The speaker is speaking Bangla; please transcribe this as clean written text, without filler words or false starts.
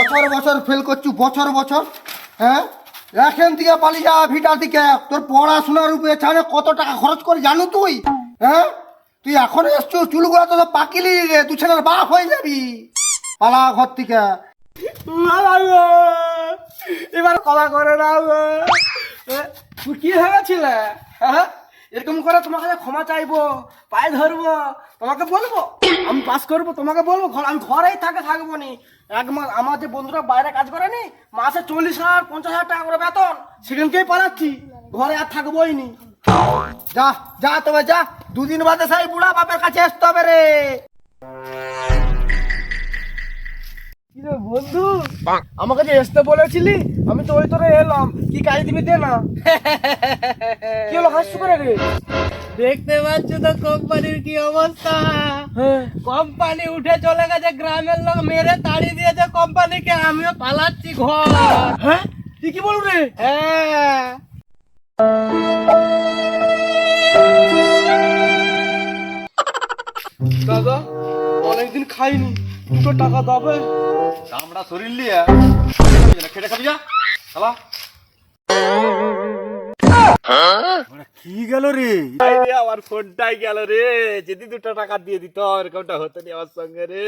বছর বছর ফেল করছু বছর বছর। হ্যাঁ, এখান থেকে পালিয়ে যা ভিটা থেকে। তোর পড়াশোনার উপরে ছাড়ে কত টাকা খরচ করে জানো তুই? হ্যাঁ, তুই এখন এসছু, চুলগুলো তো সব পাকিলি রে, তুই ছেলের বাপ হয়ে যাবি। পালা ঘর থেকে। এবার ক্ষমা করে দাও গো। তুই কি হয়েছিল? হ্যাঁ, এরকম করে তোমার কাছে ক্ষমা চাইবো, পায়ে ধরবো, তোমাকে বলবো আমি পাস করবো, তোমাকে বলবো আমি ঘরেই থাকবো নি। এক মাস আমার যে বন্ধুরা বাইরে কাজ করে নি, মাসে 40,000 50,000 টাকা করে বেতন, সেখানকেই পালাচ্ছি, ঘরে আর থাকবোই নি। যা যা, তবে যা, দুদিন বাদে সেই বুড়া বাপের কাছে আসতে হবে রে। কি রে বন্ধু, আমাকে যে আসতে বলেছিলি, আমি তো ওই তোরে এলাম, কি কাজ দিবি দে না। কি হলো হাসু করে রে? দেখতে পাচ্ছ তো কোম্পানির কি অবস্থা। হ্যাঁ, কোম্পানি উঠে চলে গেছে, গ্রামের লোক মেরে তাড়ি দিয়েছে কোম্পানিকে, আমিও পালাচ্ছি ঘর। হ্যাঁ, তুই কি বলু রে? হ্যাঁ, দাদা, অনেকদিন খাইনি, দুটো টাকা দেবে? আমরা শরীর নিয়ে খেটে খাবি যা। চলা। কি গেল রে? আমার ফোনটাই গেল রে, যদি 2টা টাকা দিয়ে দিত এরকমটা হতো নি আমার সঙ্গে রে।